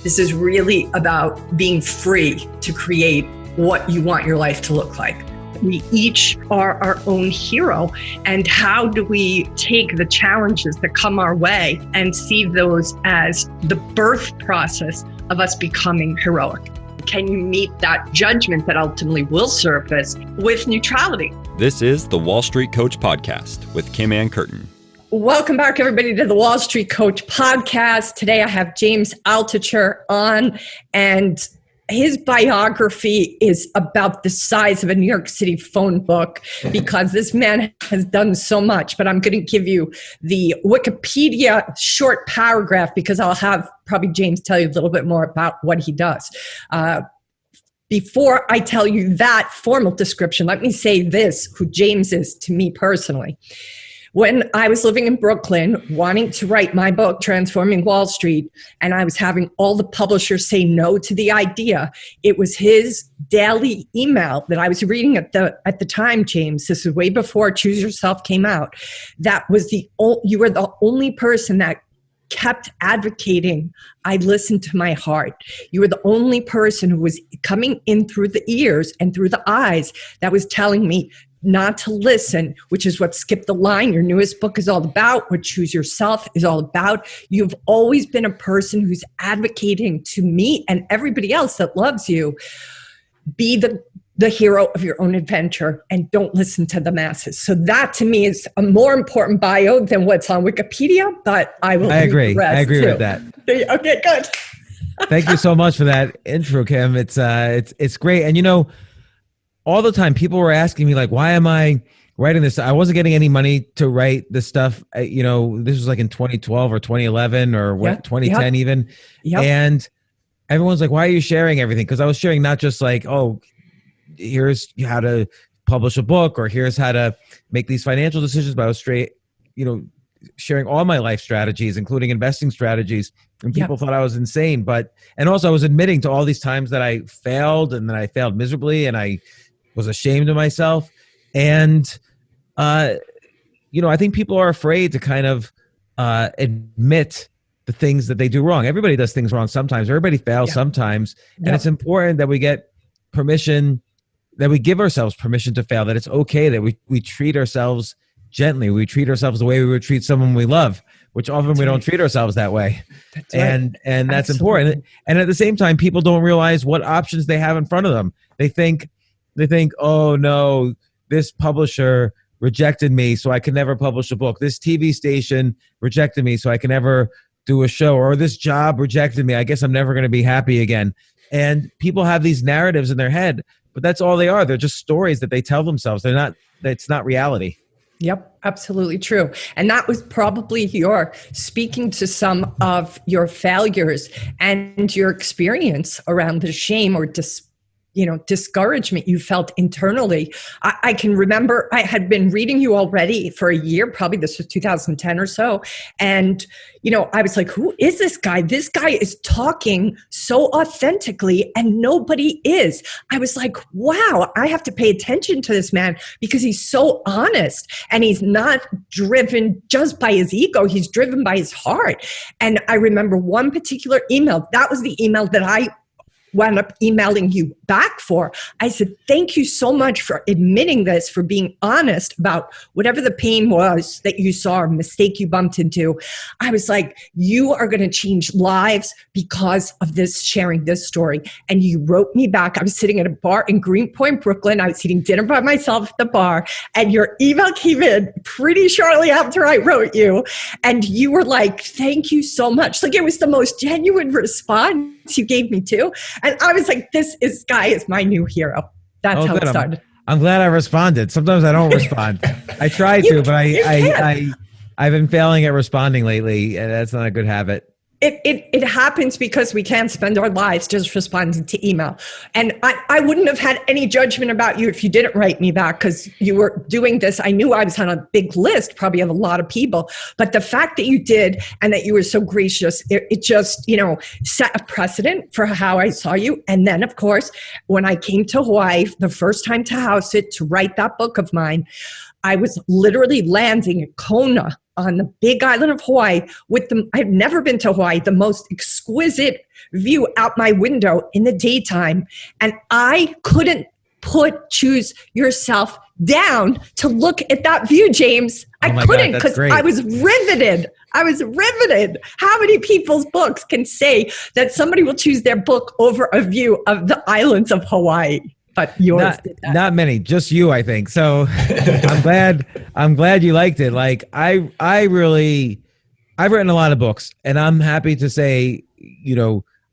This is really about being free to create what you want your life to look like. We each are our own hero. And how do we take the challenges that come our way and see those as the birth process of us becoming heroic? Can you meet that judgment that ultimately will surface with neutrality? This is the Wall Street Coach Podcast with Ann Curtin. Welcome back, everybody, to the Wall Street Coach Podcast. Today, I have James Altucher on, and his biography is about the size of a New York City phone book because this man has done so much. But I'm going to give you the Wikipedia short paragraph because I'll have probably James tell you a little bit more about what he does. Before I tell you that formal description, let me say this, who James is to me personally. When I was living in Brooklyn, wanting to write my book, Transforming Wall Street, and I was having all the publishers say no to the idea, it was his daily email that I was reading at the time, James. This is way before Choose Yourself came out. That was you were the only person that kept advocating. I listened to my heart. You were the only person who was coming in through the ears and through the eyes that was telling me not to listen, which is what Skip the Line, your newest book, is all about, what Choose Yourself is all about. You've always been a person who's advocating to me and everybody else that loves you, be the hero of your own adventure and don't listen to the masses. So that to me is a more important bio than what's on Wikipedia, but I agree. I agree too. with that. Okay, good. Thank you so much for that intro, Kim. It's great. And all the time people were asking me, like, why am I writing this? I wasn't getting any money to write this stuff. This was like in 2012 or 2011 or 2010 even. Yep. And everyone's like, why are you sharing everything? Because I was sharing not just like, oh, here's how to publish a book or here's how to make these financial decisions, but I was sharing all my life strategies, including investing strategies. And people thought I was insane. And also I was admitting to all these times that I failed and that I failed miserably and I was ashamed of myself. And, I think people are afraid to kind of admit the things that they do wrong. Everybody does things wrong sometimes. Everybody fails sometimes. And it's important that we get permission, that we give ourselves permission to fail, that it's okay, that we treat ourselves gently. We treat ourselves the way we would treat someone we love, which often we don't treat ourselves that way. And that's important. And at the same time, people don't realize what options they have in front of them. They think, oh no, this publisher rejected me, so I can never publish a book. This TV station rejected me, so I can never do a show. Or this job rejected me. I guess I'm never going to be happy again. And people have these narratives in their head, but that's all they are. They're just stories that they tell themselves. It's not reality. Yep, absolutely true. And that was probably your speaking to some of your failures and your experience around the shame or discouragement you felt internally. I can remember I had been reading you already for a year, probably this was 2010 or so. And, I was like, who is this guy? This guy is talking so authentically and nobody is. I was like, wow, I have to pay attention to this man because he's so honest and he's not driven just by his ego. He's driven by his heart. And I remember one particular email. That was the email that I wound up emailing you back for. I said, thank you so much for admitting this, for being honest about whatever the pain was that you saw or mistake you bumped into. I was like, you are going to change lives because of this, sharing this story. And you wrote me back. I was sitting at a bar in Greenpoint, Brooklyn. I was eating dinner by myself at the bar. And your email came in pretty shortly after I wrote you. And you were like, thank you so much. Like, it was the most genuine response you gave me too. And I was like, this guy is my new hero. That's how it started. I'm glad I responded. Sometimes I don't respond. I try to, but I've been failing at responding lately, and that's not a good habit. It happens because we can't spend our lives just responding to email. And I wouldn't have had any judgment about you if you didn't write me back because you were doing this. I knew I was on a big list, probably of a lot of people. But the fact that you did and that you were so gracious, it just, set a precedent for how I saw you. And then, of course, when I came to Hawaii the first time to house it, to write that book of mine, I was literally landing at Kona on the big island of Hawaii I've never been to Hawaii, the most exquisite view out my window in the daytime. And I couldn't choose yourself down to look at that view, James. I couldn't, because I was riveted. How many people's books can say that somebody will choose their book over a view of the islands of Hawaii? But yours did that. Not many, just you, I think. So I'm glad you liked it. Like I've written a lot of books, and I'm happy to say,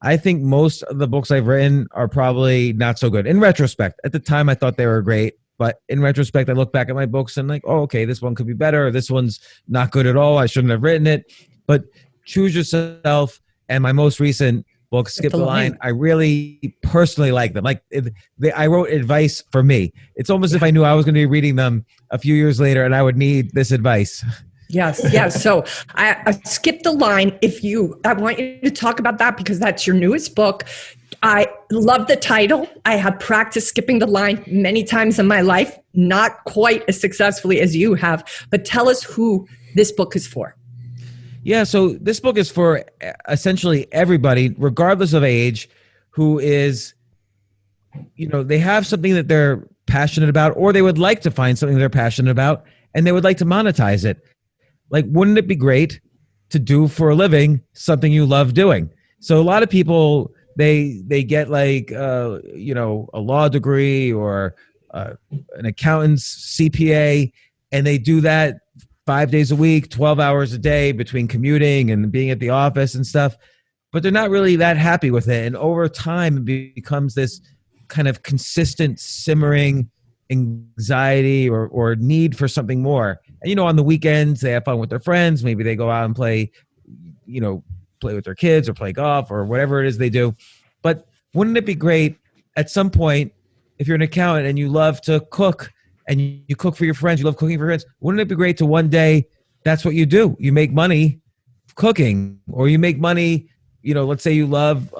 I think most of the books I've written are probably not so good. In retrospect, at the time I thought they were great, but in retrospect, I look back at my books and like, oh, okay, this one could be better. Or this one's not good at all. I shouldn't have written it. But Choose Yourself and my most recent book, Skip the Line, I really personally like them. Like I wrote advice for me. It's almost if I knew I was going to be reading them a few years later and I would need this advice. Yes. So I Skip the Line. I want you to talk about that because that's your newest book. I love the title. I have practiced skipping the line many times in my life, not quite as successfully as you have, but tell us who this book is for. Yeah, so this book is for essentially everybody, regardless of age, who is, they have something that they're passionate about, or they would like to find something they're passionate about, and they would like to monetize it. Like, wouldn't it be great to do for a living something you love doing? So a lot of people, they get like, a law degree or an accountant's CPA, and they do that 5 days a week, 12 hours a day between commuting and being at the office and stuff, but they're not really that happy with it. And over time, it becomes this kind of consistent simmering anxiety or need for something more. And, on the weekends, they have fun with their friends. Maybe they go out and play with their kids or play golf or whatever it is they do. But wouldn't it be great at some point, if you're an accountant and you love to cook, and you cook for your friends, you love cooking for your friends, wouldn't it be great to one day, that's what you do? You make money cooking, or you make money, let's say you love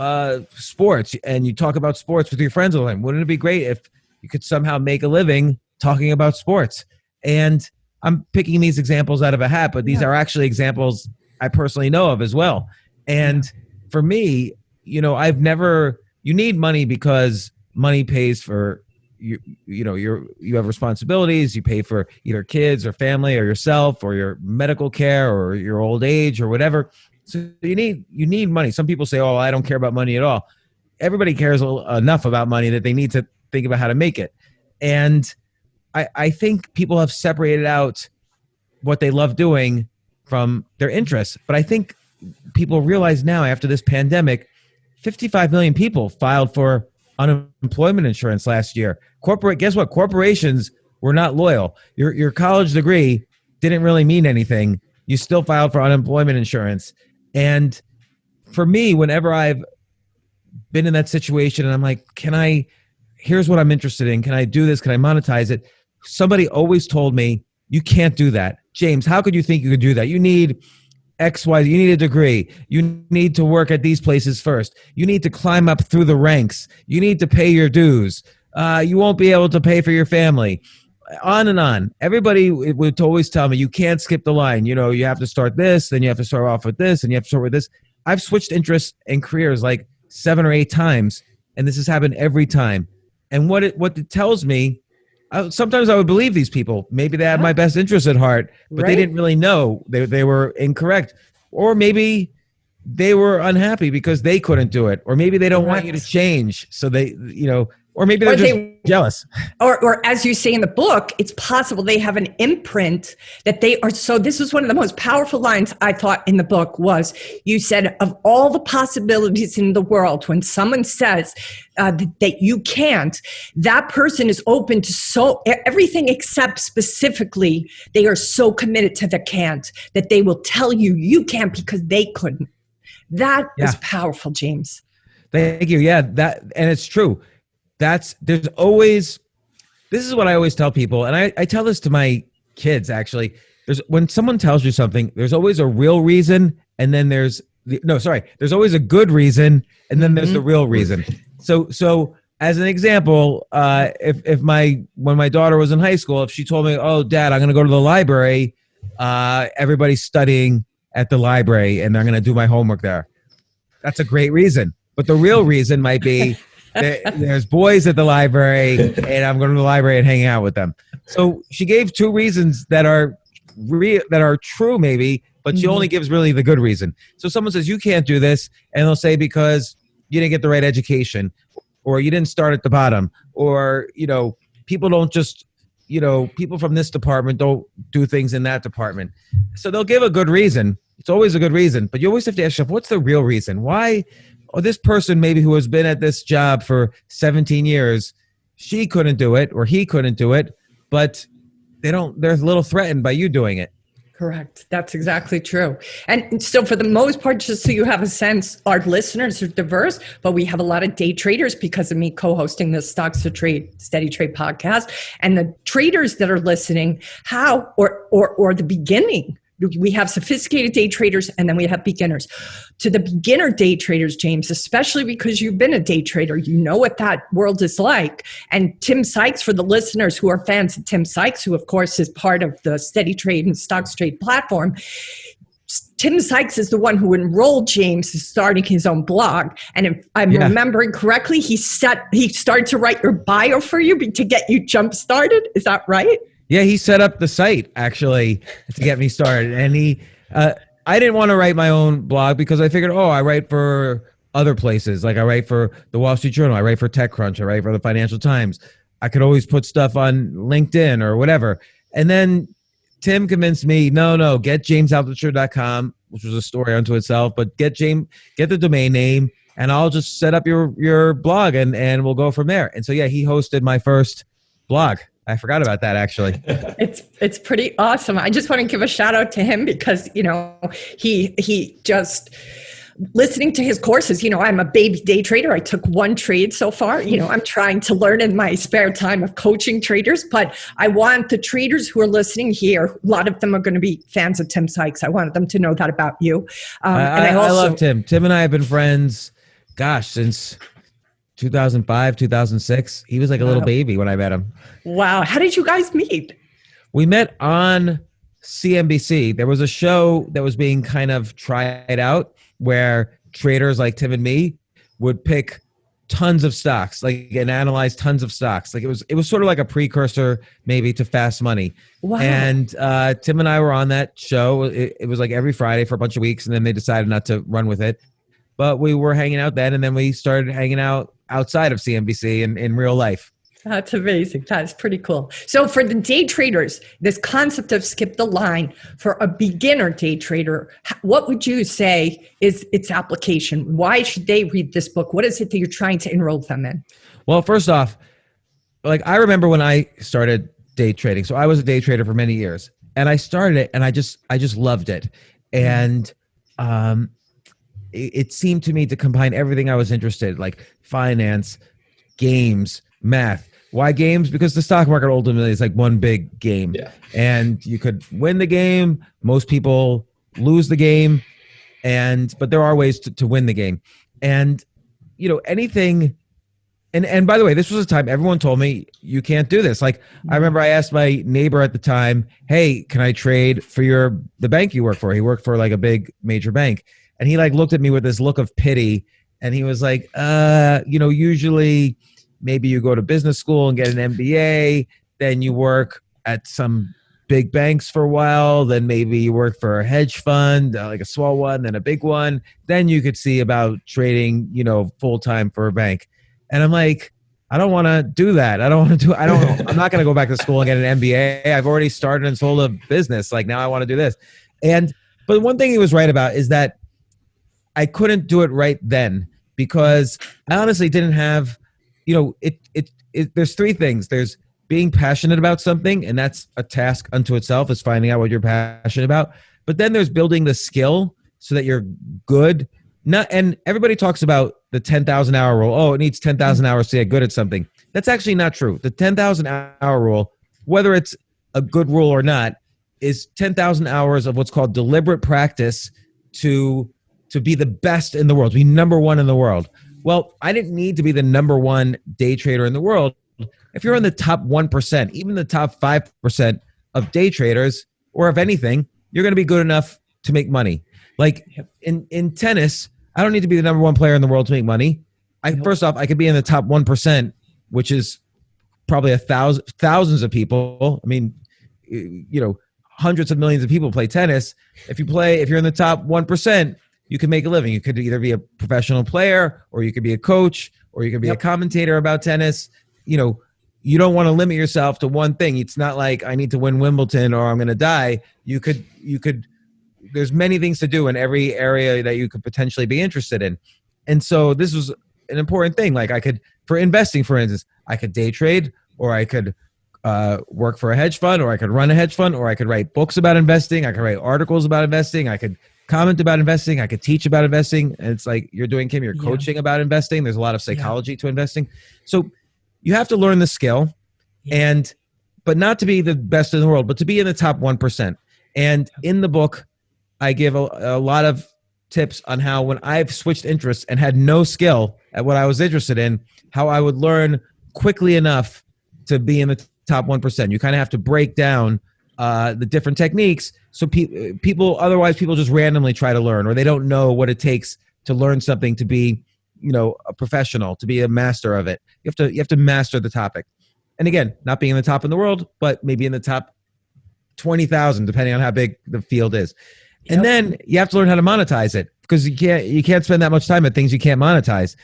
sports and you talk about sports with your friends all the time. Wouldn't it be great if you could somehow make a living talking about sports? And I'm picking these examples out of a hat, but these are actually examples I personally know of as well. And for me, you need money because money pays for you have responsibilities. You pay for either kids or family or yourself or your medical care or your old age or whatever. So you need money. Some people say, oh, I don't care about money at all. Everybody cares enough about money that they need to think about how to make it. And I think people have separated out what they love doing from their interests. But I think people realize now, after this pandemic, 55 million people filed for unemployment insurance last year. Guess what? Corporations were not loyal. Your college degree didn't really mean anything. You still filed for unemployment insurance. And for me, whenever I've been in that situation and I'm like, here's what I'm interested in. Can I do this? Can I monetize it? Somebody always told me, you can't do that. James, how could you think you could do that? You need X, Y, you need a degree. You need to work at these places first. You need to climb up through the ranks. You need to pay your dues. You won't be able to pay for your family. On and on. Everybody would always tell me, you can't skip the line. You have to start this, then you have to start off with this, and you have to start with this. I've switched interests and careers like 7 or 8 times, and this has happened every time. And what it tells me, sometimes I would believe these people. Maybe they had my best interest at heart, but they didn't really know. They were incorrect. Or maybe they were unhappy because they couldn't do it. Or maybe they don't want you to change. So they, or maybe they're just jealous. Or as you say in the book, it's possible they have an imprint that they are. So this was one of the most powerful lines I thought in the book was, you said, of all the possibilities in the world, when someone says that you can't, that person is open to everything except specifically, they are so committed to the can't that they will tell you can't because they couldn't. That is powerful, James. Thank you. Yeah, and it's true. This is what I always tell people. And I tell this to my kids, actually. When someone tells you something, there's always a real reason. And then there's always a good reason. And then there's the real reason. So as an example, when my daughter was in high school, if she told me, "Oh, Dad, I'm going to go to the library," everybody's studying at the library and they're going to do my homework there. That's a great reason. But the real reason might be that there's boys at the library and I'm going to the library and hanging out with them. So she gave two reasons that are true, maybe, but she only gives really the good reason. So someone says, you can't do this, and they'll say because you didn't get the right education, or you didn't start at the bottom, or, people don't just, people from this department don't do things in that department. So they'll give a good reason. It's always a good reason, but you always have to ask yourself, what's the real reason? Why, or this person maybe who has been at this job for 17 years, she couldn't do it or he couldn't do it, but they're a little threatened by you doing it. Correct. That's exactly true. And so for the most part, just so you have a sense, our listeners are diverse, but we have a lot of day traders because of me co-hosting the Stocks to Trade, Steady Trade podcast. And the traders that are listening, or the beginning, we have sophisticated day traders and then we have beginners. To the beginner day traders, James, especially because you've been a day trader, you know what that world is like. And Tim Sykes, for the listeners who are fans of Tim Sykes, who of course is part of the Steady Trade and Stocks Trade platform, Tim Sykes is the one who enrolled James in starting his own blog. And if I'm remembering correctly, he started to write your bio for you to get you jump started. Is that right? Yeah, he set up the site actually to get me started. And I didn't want to write my own blog because I figured, I write for other places. Like I write for the Wall Street Journal, I write for TechCrunch, I write for the Financial Times. I could always put stuff on LinkedIn or whatever. And then Tim convinced me, no, get JamesAltucher.com, which was a story unto itself, but get the domain name and I'll just set up your blog and we'll go from there. And so, he hosted my first blog. I forgot about that actually. It's pretty awesome. I just want to give a shout out to him because, he just listening to his courses, I'm a baby day trader. I took one trade so far. I'm trying to learn in my spare time of coaching traders, but I want the traders who are listening here, a lot of them are going to be fans of Tim Sykes. I wanted them to know that about you. I love Tim. Tim and I have been friends, since 2005, 2006. He was like a little baby when I met him. Wow. How did you guys meet? We met on CNBC. There was a show that was being kind of tried out where traders like Tim and me would pick tons of stocks, and analyze tons of stocks. It was sort of like a precursor maybe to Fast Money. Wow. And Tim and I were on that show. It was like every Friday for a bunch of weeks, and then they decided not to run with it. But we were hanging out then, and then we started hanging out outside of CNBC in real life. That's amazing. That's pretty cool. So for the day traders, this concept of skip the line, for a beginner day trader, what would you say is its application? Why should they read this book? What is it that you're trying to enroll them in? Well, first off, I remember when I started day trading. So I was a day trader for many years, and I started it, and I just loved it. And it seemed to me to combine everything I was interested in, like finance, games, math. Why games? Because the stock market ultimately is like one big game. Yeah. And you could win the game. Most people lose the game. But there are ways to win the game. And, anything. And by the way, this was a time everyone told me you can't do this. I remember I asked my neighbor at the time, hey, can I trade for the bank you work for? He worked for a big major bank. And he looked at me with this look of pity. And he was like, usually maybe you go to business school and get an MBA, then you work at some big banks for a while, then maybe you work for a hedge fund, like a small one, then a big one. Then you could see about trading, full-time for a bank. And I'm like, I don't want to do that. I'm not going to go back to school and get an MBA. I've already started and sold a business. Now I want to do this. But one thing he was right about is that I couldn't do it right then because I honestly didn't have, there's three things. There's being passionate about something, and that's a task unto itself, is finding out what you're passionate about. But then there's building the skill so that you're good. And everybody talks about the 10,000 hour rule. Oh, it needs 10,000 hours to get good at something. That's actually not true. The 10,000 hour rule, whether it's a good rule or not, is 10,000 hours of what's called deliberate practice to be the best in the world, to be number one in the world. Well, I didn't need to be the number one day trader in the world. If you're in the top 1%, even the top 5% of day traders or of anything, you're going to be good enough to make money. Like in tennis, I don't need to be the number one player in the world to make money. First off, I could be in the top 1%, which is probably thousands of people. I mean, hundreds of millions of people play tennis. If you're in the top 1%, you can make a living. You could either be a professional player, or you could be a coach, or you could be a commentator about tennis. You don't want to limit yourself to one thing. It's not like I need to win Wimbledon or I'm going to die. You could, there's many things to do in every area that you could potentially be interested in. And so this was an important thing. Like for investing, for instance, I could day trade, or I could work for a hedge fund, or I could run a hedge fund, or I could write books about investing. I could write articles about investing. I could comment about investing. I could teach about investing. And it's like you're doing, Kim, you're coaching about investing. There's a lot of psychology to investing. So you have to learn the skill, but not to be the best in the world, but to be in the top 1%. And in the book, I give a lot of tips on how, when I've switched interests and had no skill at what I was interested in, how I would learn quickly enough to be in the top 1%. You kind of have to break down the different techniques. So people just randomly try to learn, or they don't know what it takes to learn something, to be, a professional, to be a master of it. You have to master the topic. And again, not being in the top in the world, but maybe in the top 20,000, depending on how big the field is. And then you have to learn how to monetize it, because you can't spend that much time at things you can't monetize.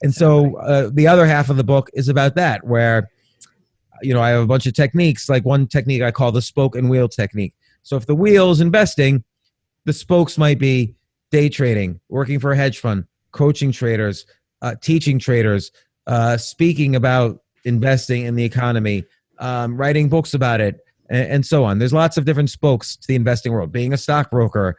And so the other half of the book is about that, where, I have a bunch of techniques. Like one technique I call the spoke and wheel technique. So if the wheel is investing, the spokes might be day trading, working for a hedge fund, coaching traders, teaching traders, speaking about investing in the economy, writing books about it, and so on. There's lots of different spokes to the investing world. Being a stockbroker,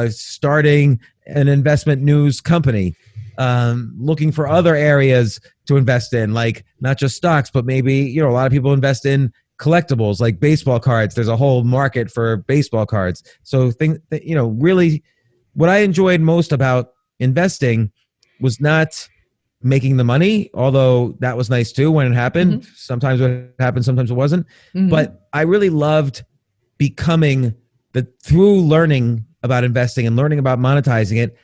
starting an investment news company, looking for other areas to invest in, like not just stocks, but maybe, a lot of people invest in collectibles like baseball cards. There's a whole market for baseball cards. So really what I enjoyed most about investing was not making the money, although that was nice too when it happened. Mm-hmm. Sometimes it happened, sometimes it wasn't. Mm-hmm. But I really loved through learning about investing and learning about monetizing it,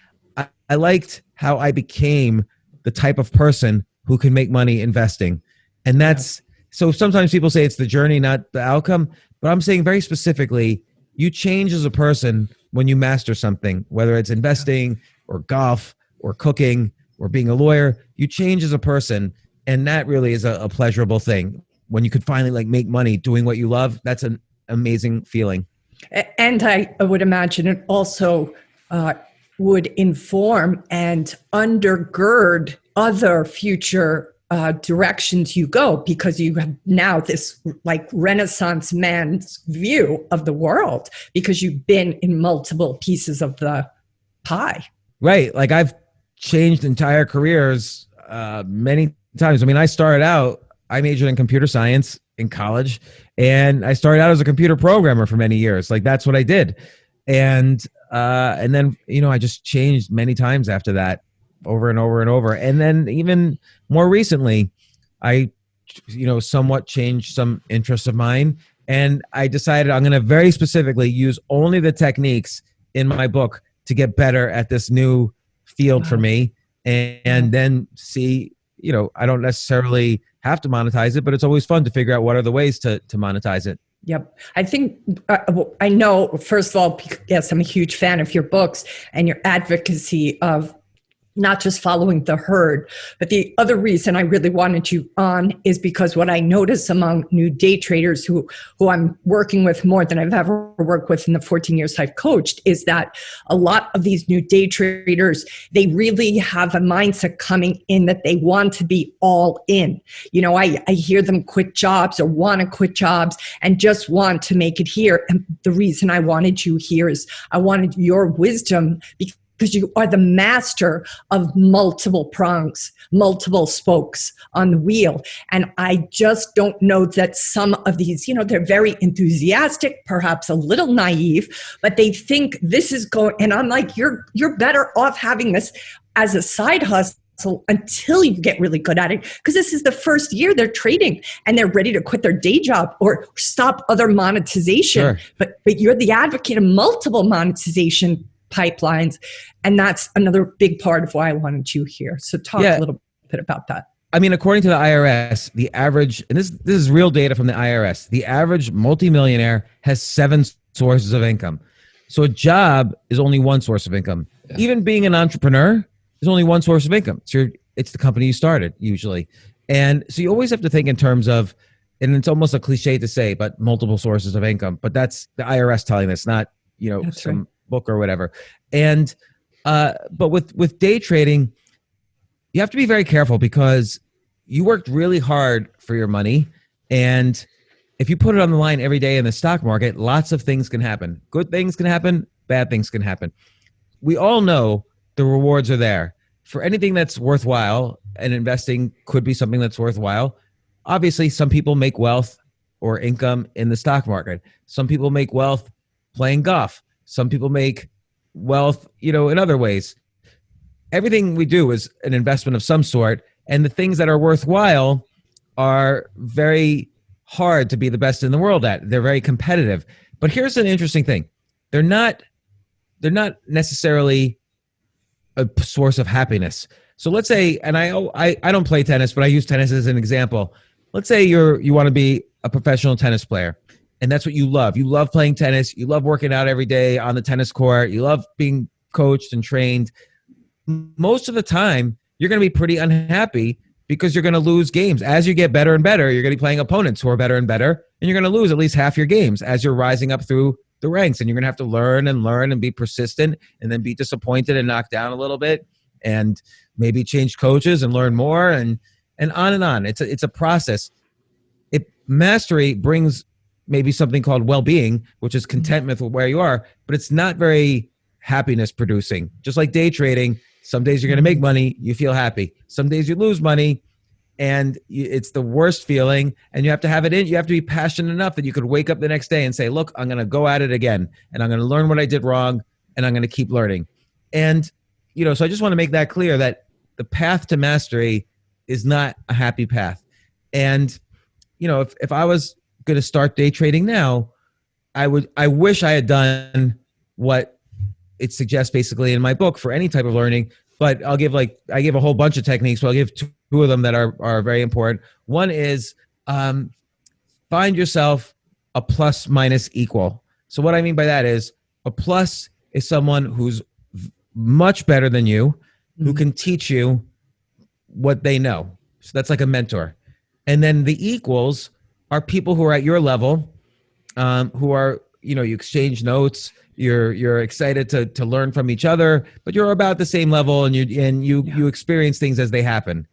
I liked how I became the type of person who can make money investing. And so sometimes people say it's the journey, not the outcome. But I'm saying very specifically, you change as a person when you master something, whether it's investing or golf or cooking or being a lawyer. You change as a person. And that really is a pleasurable thing. When you could finally make money doing what you love, that's an amazing feeling. And I would imagine it also would inform and undergird other future directions you go, because you have now this Renaissance man's view of the world, because you've been in multiple pieces of the pie. Right. Like I've changed entire careers many times. I mean, I majored in computer science in college, and I started out as a computer programmer for many years. Like that's what I did. And then, I just changed many times after that, over and over and over. And then even more recently, I, somewhat changed some interests of mine. And I decided I'm going to very specifically use only the techniques in my book to get better at this new field for me. And then see, I don't necessarily have to monetize it, but it's always fun to figure out what are the ways to monetize it. Yep. I think, I know, first of all, yes, I'm a huge fan of your books and your advocacy of not just following the herd. But the other reason I really wanted you on is because what I notice among new day traders who I'm working with more than I've ever worked with in the 14 years I've coached is that a lot of these new day traders, they really have a mindset coming in that they want to be all in. I hear them quit jobs or want to quit jobs and just want to make it here. And the reason I wanted you here is I wanted your wisdom, because you are the master of multiple prongs, multiple spokes on the wheel. And I just don't know that some of these, they're very enthusiastic, perhaps a little naive, but they think this is going, and I'm like, you're better off having this as a side hustle until you get really good at it, because this is the first year they're trading and they're ready to quit their day job or stop other monetization. Sure. But you're the advocate of multiple monetization pipelines, and that's another big part of why I wanted you here. So talk a little bit about that. I mean, according to the IRS, the average, and this is real data from the IRS, the average multimillionaire has 7 sources of income. So a job is only one source of income. Yeah. Even being an entrepreneur is only one source of income. So it's the company you started usually. And so you always have to think in terms of, and it's almost a cliche to say, but multiple sources of income. But that's the IRS telling us, not, that's some right. book or whatever. And, but with day trading, you have to be very careful because you worked really hard for your money. And if you put it on the line every day in the stock market, lots of things can happen. Good things can happen. Bad things can happen. We all know the rewards are there. For anything that's worthwhile, and investing could be something that's worthwhile. Obviously, some people make wealth or income in the stock market. Some people make wealth playing golf. Some people make wealth, in other ways. Everything we do is an investment of some sort. And the things that are worthwhile are very hard to be the best in the world at. They're very competitive. But here's an interesting thing. They're not necessarily a source of happiness. So let's say, and I don't play tennis, but I use tennis as an example. Let's say you want to be a professional tennis player, and that's what you love. You love playing tennis. You love working out every day on the tennis court. You love being coached and trained. Most of the time, you're going to be pretty unhappy because you're going to lose games. As you get better and better, you're going to be playing opponents who are better and better, and you're going to lose at least half your games as you're rising up through the ranks. And you're going to have to learn and be persistent, and then be disappointed and knocked down a little bit, and maybe change coaches and learn more, and on and on. It's a process. Mastery brings maybe something called well-being, which is contentment with where you are, but it's not very happiness producing. Just like day trading, some days you're going to make money, you feel happy. Some days you lose money, and it's the worst feeling, and you have to have it in. You have to be passionate enough that you could wake up the next day and say, look, I'm going to go at it again, and I'm going to learn what I did wrong, and I'm going to keep learning. And, so I just want to make that clear that the path to mastery is not a happy path. And, if I was going to start day trading now, I wish I had done what it suggests basically in my book for any type of learning, but I give a whole bunch of techniques. So I'll give two of them that are very important. One is find yourself a plus minus equal. So what I mean by that is a plus is someone who's much better than you, who can teach you what they know. So that's like a mentor. And then the equals are people who are at your level, who are, you exchange notes, you're excited to learn from each other, but you're about the same level, and you experience things as they happen.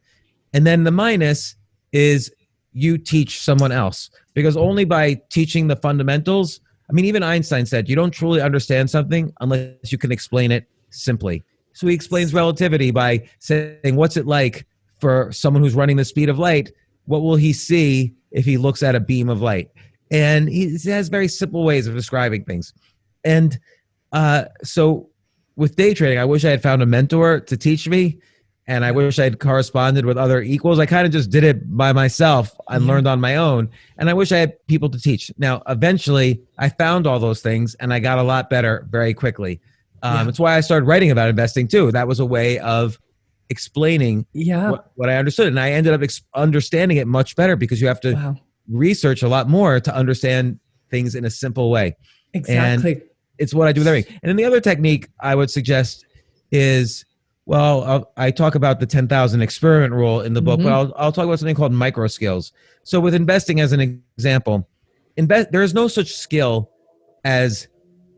And then the minus is you teach someone else, because only by teaching the fundamentals, even Einstein said, you don't truly understand something unless you can explain it simply. So he explains relativity by saying, what's it like for someone who's running the speed of light? What will he see if he looks at a beam of light? And he has very simple ways of describing things. And so with day trading, I wish I had found a mentor to teach me, and I wish I had corresponded with other equals. I kind of just did it by myself and learned on my own. And I wish I had people to teach. Now, eventually, I found all those things, and I got a lot better very quickly. It's why I started writing about investing too. That was a way of explaining what I understood. And I ended up understanding it much better, because you have to research a lot more to understand things in a simple way. Exactly. And it's what I do with everything. And then the other technique I would suggest is, I talk about the 10,000 experiment rule in the book, but I'll talk about something called micro skills. So with investing as an example, there is no such skill as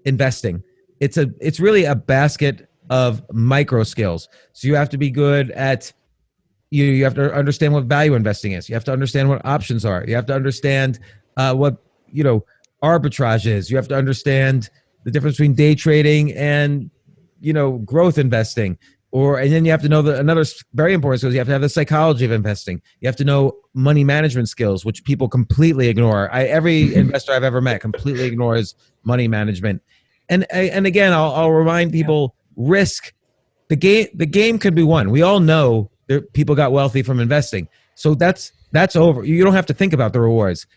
investing. It's really a basket of micro skills. So you have to be good at, you have to understand what value investing is. You have to understand what options are. You have to understand what, arbitrage is. You have to understand the difference between day trading and, growth investing. And then you have to know another very important skill is you have to have the psychology of investing. You have to know money management skills, which people completely ignore. Every investor I've ever met completely ignores money management. And again, I'll remind people, risk. The game could be won. We all know people got wealthy from investing. So that's over. You don't have to think about the rewards,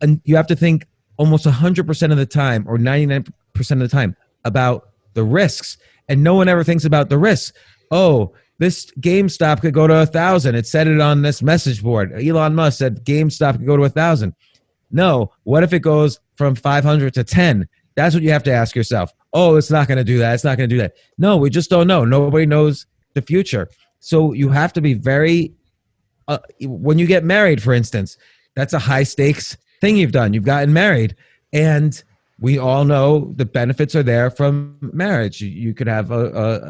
and you have to think almost 100% of the time, or 99% of the time, about the risks. And no one ever thinks about the risks. Oh, this GameStop could go to 1,000. It said it on this message board. Elon Musk said GameStop could go to 1,000. No, what if it goes from 500 to 10? That's what you have to ask yourself. Oh, it's not going to do that. It's not going to do that. No, we just don't know. Nobody knows the future. So you have to be very, when you get married, for instance, that's a high stakes thing you've done. You've gotten married, and we all know the benefits are there from marriage. You could have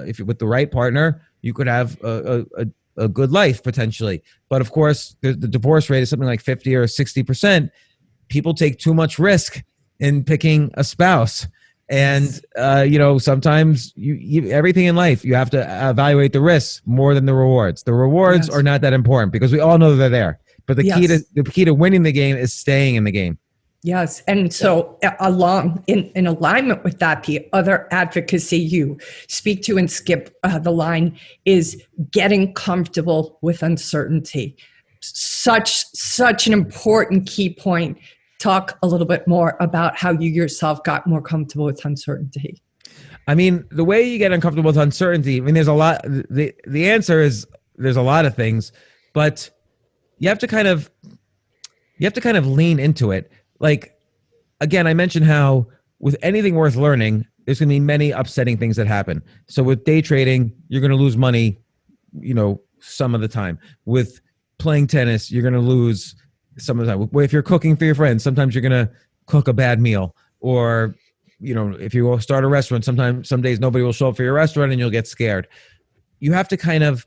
if you're with the right partner, you could have a good life potentially. But of course, the divorce rate is something like 50 or 60%. People take too much risk in picking a spouse. And, sometimes everything in life, you have to evaluate the risks more than the rewards. The rewards are not that important because we all know they're there. But the key to winning the game is staying in the game. Yes. And so in alignment with that, the other advocacy you speak to and skip the line is getting comfortable with uncertainty. Such an important key point. Talk a little bit more about how you yourself got more comfortable with uncertainty. I mean, the way you get uncomfortable with uncertainty, there's a lot. The answer is there's a lot of things, but you have to kind of lean into it. Like, again, I mentioned how with anything worth learning, there's going to be many upsetting things that happen. So with day trading, you're going to lose money, some of the time. With playing tennis, you're going to lose some of the time. If you're cooking for your friends, sometimes you're going to cook a bad meal. Or, if you start a restaurant, some days nobody will show up for your restaurant and you'll get scared. You kind of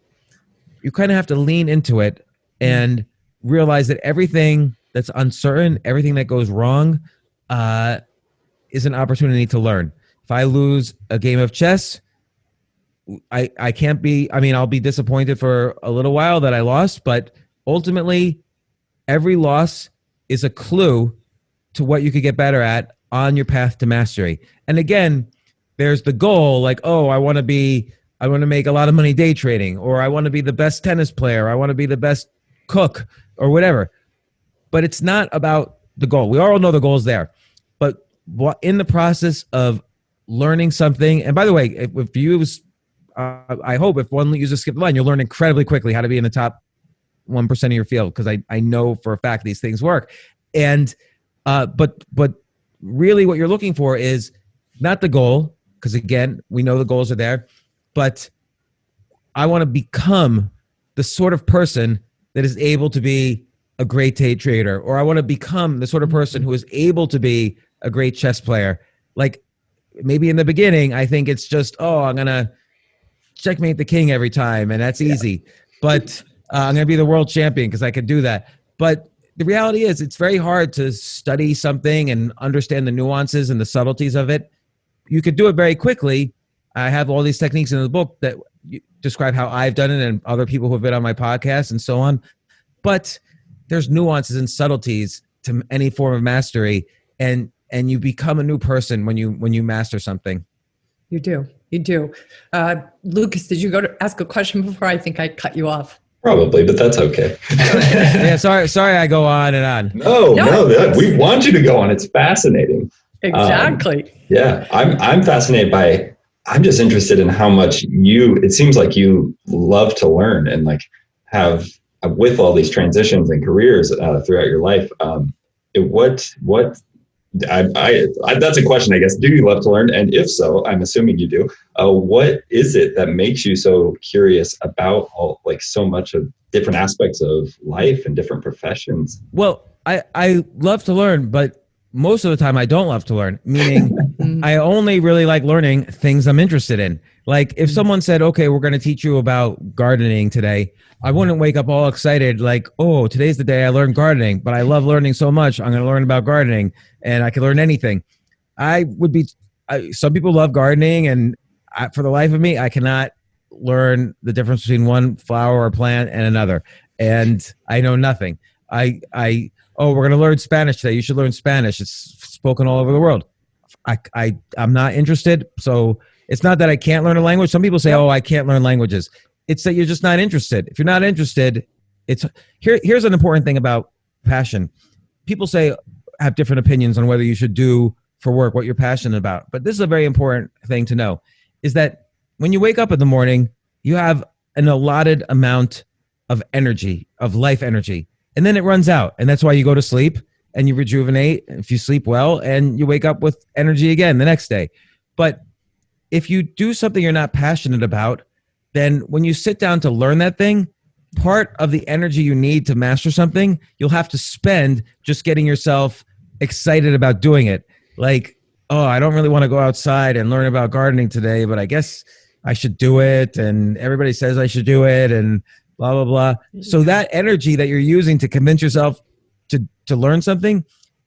have to lean into it and realize that everything that's uncertain, everything that goes wrong, is an opportunity to learn. If I lose a game of chess, I can't be, I'll be disappointed for a little while that I lost, but ultimately every loss is a clue to what you could get better at on your path to mastery. And again, there's the goal, like, oh, I want to make a lot of money day trading, or I want to be the best tennis player, I want to be the best cook, or whatever. But it's not about the goal. We all know the goal is there. But in the process of learning something, and by the way, if you use, I hope if one uses skip the line, you'll learn incredibly quickly how to be in the top 1% of your field, because I know for a fact these things work. And but really what you're looking for is not the goal, because again, we know the goals are there, but I want to become the sort of person that is able to be a great day trader, or I want to become the sort of person who is able to be a great chess player. Like, maybe in the beginning, I think it's just, I'm going to checkmate the king every time, and that's easy. But I'm going to be the world champion because I could do that. But the reality is it's very hard to study something and understand the nuances and the subtleties of it. You could do it very quickly. I have all these techniques in the book that describe how I've done it and other people who have been on my podcast and so on. But there's nuances and subtleties to any form of mastery, and you become a new person when you master something. You do. Lucas, did you go to ask a question before? I think I cut you off. Probably, but that's okay. Yeah, sorry I go on and on. No, we want you to go on. It's fascinating. Exactly. I'm fascinated by, I'm just interested in how much it seems like you love to learn, and like have, with all these transitions and careers throughout your life, that's a question, I guess. Do you love to learn? And if so, I'm assuming you do. What is it that makes you so curious about so much of different aspects of life and different professions? Well, I love to learn, but most of the time I don't love to learn, meaning I only really like learning things I'm interested in. Like if someone said, okay, we're going to teach you about gardening today, I wouldn't wake up all excited like, oh, today's the day I learned gardening, but I love learning so much, I'm going to learn about gardening, and I can learn anything. Some people love gardening, and for the life of me, I cannot learn the difference between one flower or plant and another, and I know nothing. We're going to learn Spanish today. You should learn Spanish. It's spoken all over the world. I'm not interested. So it's not that I can't learn a language. Some people say, I can't learn languages. It's that you're just not interested. If you're not interested, here's an important thing about passion. People have different opinions on whether you should do for work what you're passionate about. But this is a very important thing to know, is that when you wake up in the morning, you have an allotted amount of energy, of life energy, and then it runs out. And that's why you go to sleep and you rejuvenate if you sleep well, and you wake up with energy again the next day. But if you do something you're not passionate about, then when you sit down to learn that thing, part of the energy you need to master something, you'll have to spend just getting yourself excited about doing it. Like, oh, I don't really want to go outside and learn about gardening today, but I guess I should do it. And everybody says I should do it and blah, blah, blah. So that energy that you're using to convince yourself to learn something,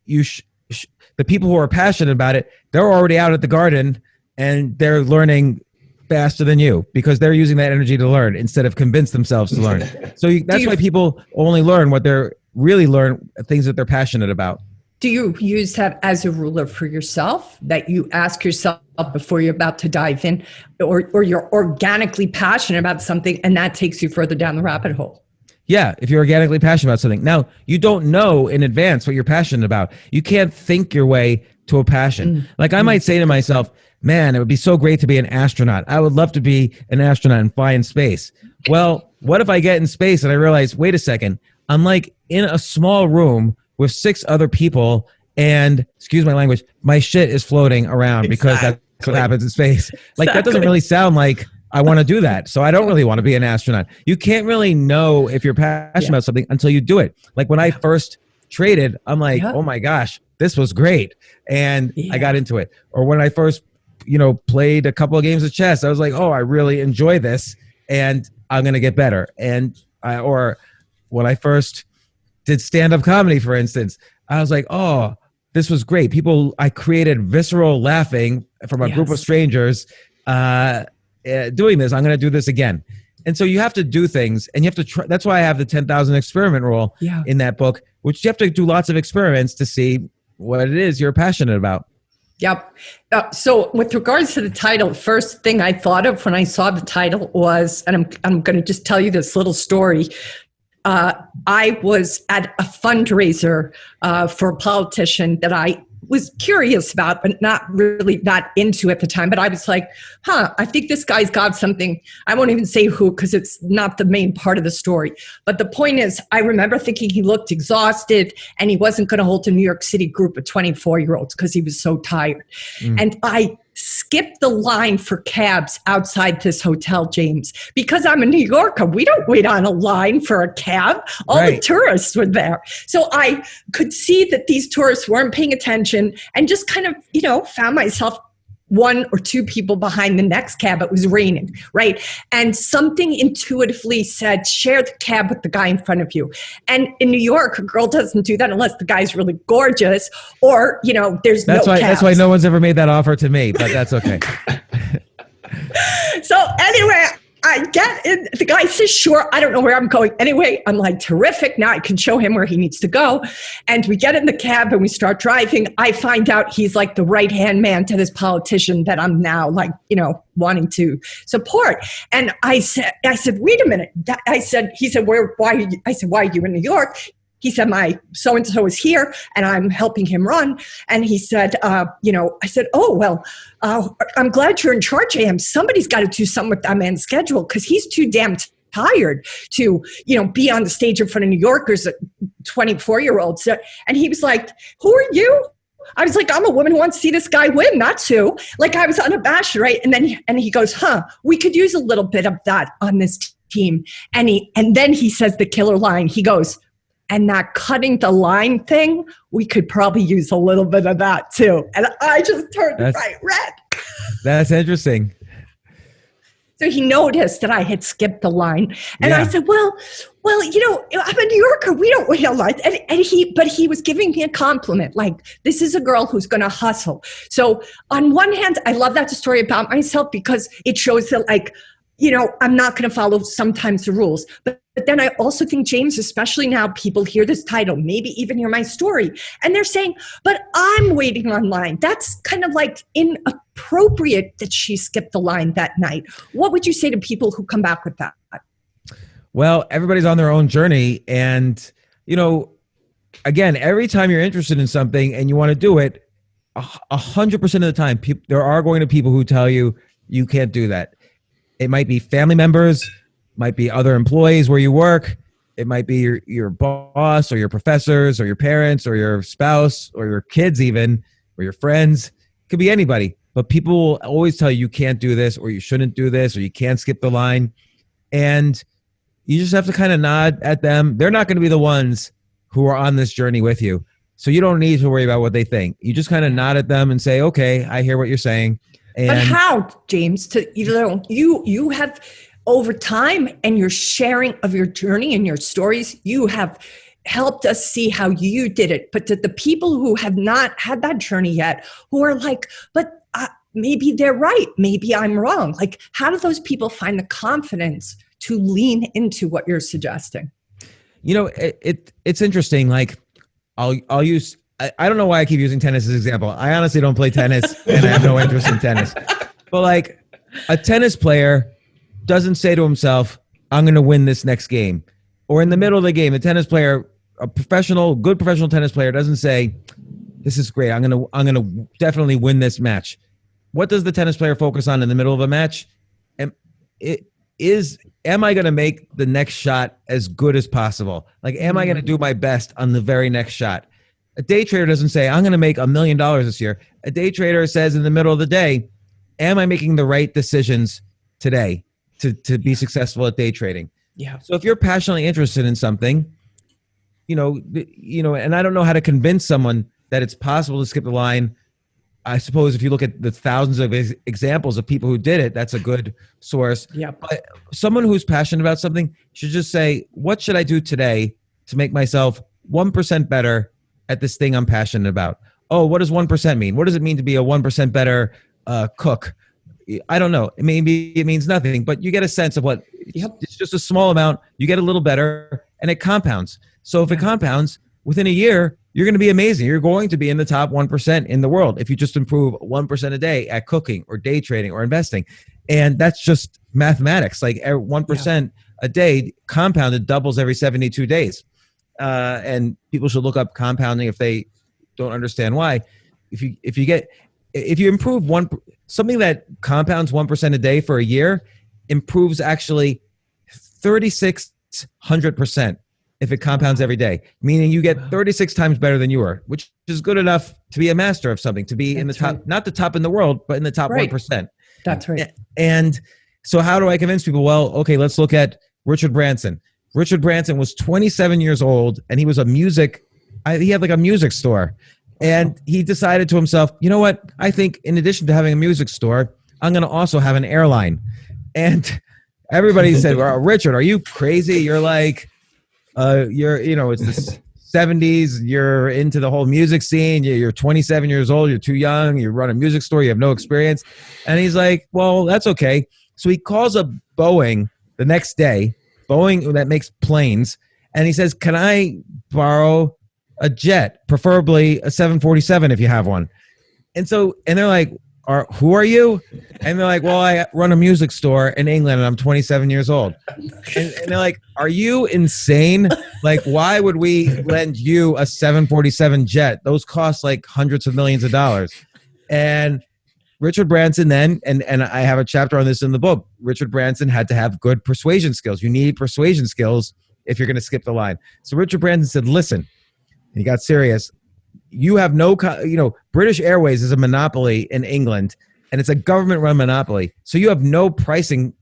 the people who are passionate about it, they're already out at the garden and they're learning faster than you because they're using that energy to learn instead of convince themselves to learn. So that's why people only learn what they're really learn things that they're passionate about. Do you use that as a ruler for yourself, that you ask yourself before you're about to dive in, or you're organically passionate about something and that takes you further down the rabbit hole? Yeah, if you're organically passionate about something. Now, you don't know in advance what you're passionate about. You can't think your way to a passion. Like I might say to myself, man, it would be so great to be an astronaut. I would love to be an astronaut and fly in space. Well, what if I get in space and I realize, wait a second, I'm like in a small room with 6 other people and, excuse my language, my shit is floating around because that's what happens in space. Like that doesn't really sound like I want to do that. So I don't really want to be an astronaut. You can't really know if you're passionate about something until you do it. Like when I first traded, I'm like, oh my gosh, this was great. And I got into it. Or when I first, played a couple of games of chess, I was like, oh, I really enjoy this and I'm going to get better. And or when I first did stand-up comedy, for instance, I was like, oh, this was great. I created visceral laughing from a group of strangers doing this. I'm going to do this again. And so you have to do things and you have to try. That's why I have the 10,000 experiment rule in that book, which you have to do lots of experiments to see what it is you're passionate about. Yep. So with regards to the title, first thing I thought of when I saw the title was, and I'm going to just tell you this little story. I was at a fundraiser for a politician that I was curious about, but not into at the time. But I was like, I think this guy's got something. I won't even say who because it's not the main part of the story. But the point is, I remember thinking he looked exhausted and he wasn't going to hold a New York City group of 24-year-olds because he was so tired. And I skipped the line for cabs outside this hotel, James, because I'm a New Yorker. We don't wait on a line for a cab. All the tourists were there. So I could see that these tourists weren't paying attention and just kind of, found myself 1 or 2 people behind the next cab. It was raining, right? And something intuitively said, share the cab with the guy in front of you. And in New York, a girl doesn't do that unless the guy's really gorgeous or, there's no cabs. That's why no one's ever made that offer to me, but that's okay. So anyway, I get in. The guy says, sure. I don't know where I'm going. Anyway, I'm like, terrific. Now I can show him where he needs to go. And we get in the cab and we start driving. I find out he's like the right-hand man to this politician that I'm now like, wanting to support. And I said, wait a minute. He said, why? I said, why are you in New York? He said, my so-and-so is here and I'm helping him run. And he said, I said, oh, well, I'm glad you're in charge of him. Somebody's got to do something with that man's schedule because he's too damn tired to, be on the stage in front of New Yorkers, 24-year-olds. And he was like, who are you? I was like, I'm a woman who wants to see this guy win, not Sue. Like I was unabashed, right? And then he goes, we could use a little bit of that on this team. And then he says the killer line. He goes, and that cutting the line thing, we could probably use a little bit of that too. And I just turned bright red. That's interesting. So he noticed that I had skipped the line. And I said, well, I'm a New Yorker. We don't wait a line. But he was giving me a compliment. Like, this is a girl who's going to hustle. So on one hand, I love that story about myself because it shows that I'm not going to follow sometimes the rules. But then I also think, James, especially now, people hear this title, maybe even hear my story, and they're saying, but I'm waiting online. That's kind of like inappropriate that she skipped the line that night. What would you say to people who come back with that? Well, everybody's on their own journey. And, again, every time you're interested in something and you want to do it, 100% of the time, there are going to be people who tell you you can't do that. It might be family members, might be other employees where you work. It might be your boss or your professors or your parents or your spouse or your kids even, or your friends. It could be anybody. But people will always tell you can't do this, or you shouldn't do this, or you can't skip the line. And you just have to kind of nod at them. They're not going to be the ones who are on this journey with you. So you don't need to worry about what they think. You just kind of nod at them and say, okay, I hear what you're saying. But how, James, you have, over time and your sharing of your journey and your stories, you have helped us see how you did it. But to the people who have not had that journey yet, who are like, but maybe they're right, maybe I'm wrong. Like, how do those people find the confidence to lean into what you're suggesting? It's interesting. Like, I'll use, I don't know why I keep using tennis as an example. I honestly don't play tennis and I have no interest in tennis. But like, a tennis player doesn't say to himself, I'm going to win this next game. Or in the middle of the game, a tennis player, good professional tennis player doesn't say, this is great, I'm going to definitely win this match. What does the tennis player focus on in the middle of a match? Am I going to make the next shot as good as possible? Like, am I going to do my best on the very next shot? A day trader doesn't say, I'm going to make $1 million this year. A day trader says in the middle of the day, am I making the right decisions today to be successful at day trading? Yeah. So if you're passionately interested in something, and I don't know how to convince someone that it's possible to skip the line. I suppose if you look at the thousands of examples of people who did it, that's a good source. Yeah. But someone who's passionate about something should just say, what should I do today to make myself 1% better at this thing I'm passionate about? Oh, what does 1% mean? What does it mean to be a 1% better cook? I don't know. Maybe it means nothing, but you get a sense of what. Yep. It's just a small amount. You get a little better and it compounds. So if it compounds within a year, you're going to be amazing. You're going to be in the top 1% in the world if you just improve 1% a day at cooking or day trading or investing. And that's just mathematics. Like 1% a day compounded doubles every 72 days. And people should look up compounding if they don't understand why. If you improve something that compounds 1% a day for a year, improves actually 3,600% if it compounds every day, meaning you get 36 times better than you were, which is good enough to be a master of something, to be in the top, not the top in the world, but in the top 1%. That's right. And so how do I convince people? Well, okay, let's look at Richard Branson. Richard Branson was 27 years old and he was he had like a music store. And he decided to himself, you know what? I think in addition to having a music store, I'm going to also have an airline. And everybody said, well, Richard, are you crazy? You're like, it's the 70s. You're into the whole music scene. You're 27 years old. You're too young. You run a music store. You have no experience. And he's like, well, that's okay. So he calls up Boeing the next day, Boeing that makes planes. And he says, can I borrow a jet, preferably a 747 if you have one? And they're like, who are you? And they're like, well, I run a music store in England and I'm 27 years old. And they're like, are you insane? Like, why would we lend you a 747 jet? Those cost like hundreds of millions of dollars. And Richard Branson then, and I have a chapter on this in the book, Richard Branson had to have good persuasion skills. You need persuasion skills if you're going to skip the line. So Richard Branson said, listen, and he got serious. You have British Airways is a monopoly in England, and it's a government-run monopoly. So you have no pricing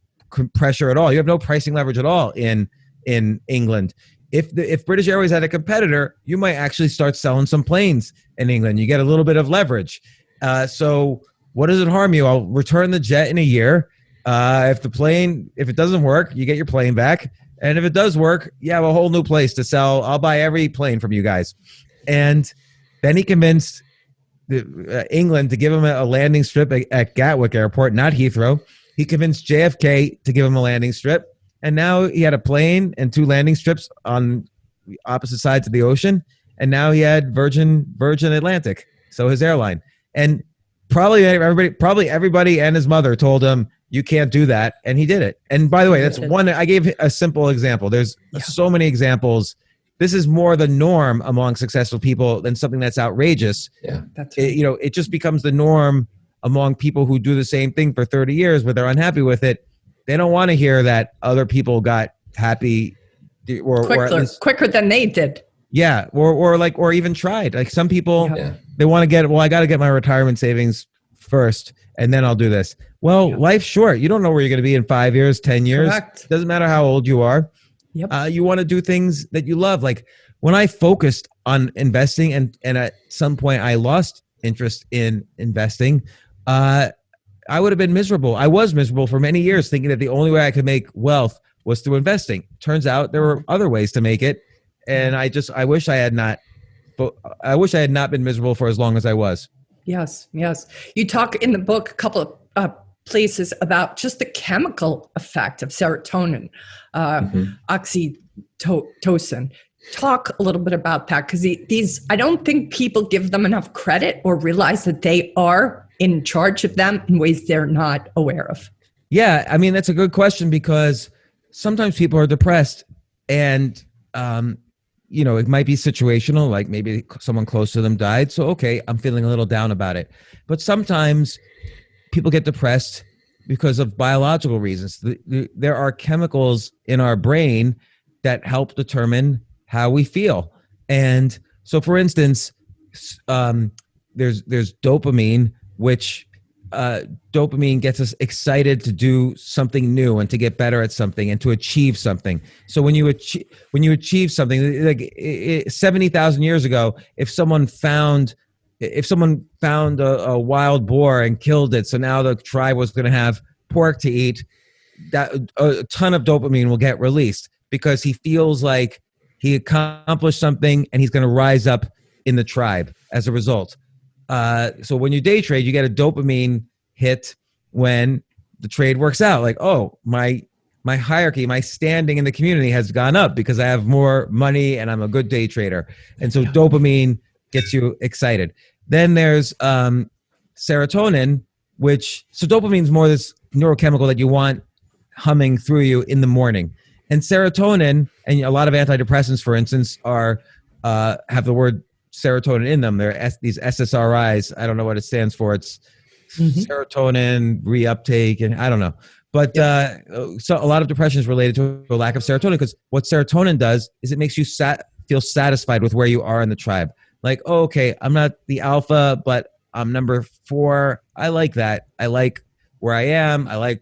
pressure at all. You have no pricing leverage at all in England. If British Airways had a competitor, you might actually start selling some planes in England. You get a little bit of leverage. So what does it harm you? I'll return the jet in a year. If it doesn't work, you get your plane back. And if it does work, you have a whole new place to sell. I'll buy every plane from you guys. And then he convinced England to give him a landing strip at Gatwick Airport, not Heathrow. He convinced JFK to give him a landing strip. And now he had a plane and 2 landing strips on opposite sides of the ocean. And now he had Virgin Atlantic. So his airline. And probably everybody and his mother told him, you can't do that. And he did it. And by the way, that's one, I gave a simple example. There's so many examples. This is more the norm among successful people than something that's outrageous. Yeah, that's right. It just becomes the norm among people who do the same thing for 30 years, but they're unhappy with it. They don't want to hear that other people got happy or at least, quicker than they did. Yeah. Or even tried. Like some people, they want to I got to get my retirement savings first and then I'll do this. Well, life's short. You don't know where you're going to be in 5 years, 10 years. Correct. Doesn't matter how old you are. Yep. You want to do things that you love. Like when I focused on investing and at some point I lost interest in investing, I would have been miserable. I was miserable for many years thinking that the only way I could make wealth was through investing. Turns out there were other ways to make it. And I wish I had not been miserable for as long as I was. Yes. You talk in the book a couple of places about just the chemical effect of serotonin, oxytocin. Talk a little bit about that, because these, I don't think people give them enough credit or realize that they are in charge of them in ways they're not aware of. Yeah, I mean, that's a good question, because sometimes people are depressed and, it might be situational, like maybe someone close to them died. So, okay, I'm feeling a little down about it. But sometimes people get depressed because of biological reasons. There are chemicals in our brain that help determine how we feel. And so, for instance, there's dopamine, which dopamine gets us excited to do something new and to get better at something and to achieve something. So when you achieve something, like 70,000 years ago, if someone found a wild boar and killed it, so now the tribe was going to have pork to eat, that a ton of dopamine will get released because he feels like he accomplished something and he's going to rise up in the tribe as a result. So when you day trade, you get a dopamine hit when the trade works out. Like, oh, my hierarchy, my standing in the community has gone up because I have more money and I'm a good day trader. And so dopamine gets you excited. Then there's serotonin, so dopamine is more this neurochemical that you want humming through you in the morning. And serotonin, and a lot of antidepressants, for instance, have the word serotonin in them. They're these SSRIs. I don't know what it stands for. It's serotonin reuptake, and I don't know. But so a lot of depression is related to a lack of serotonin, because what serotonin does is it makes you feel satisfied with where you are in the tribe. Like, oh, okay, I'm not the alpha, but I'm number 4. I like that. I like where I am. I like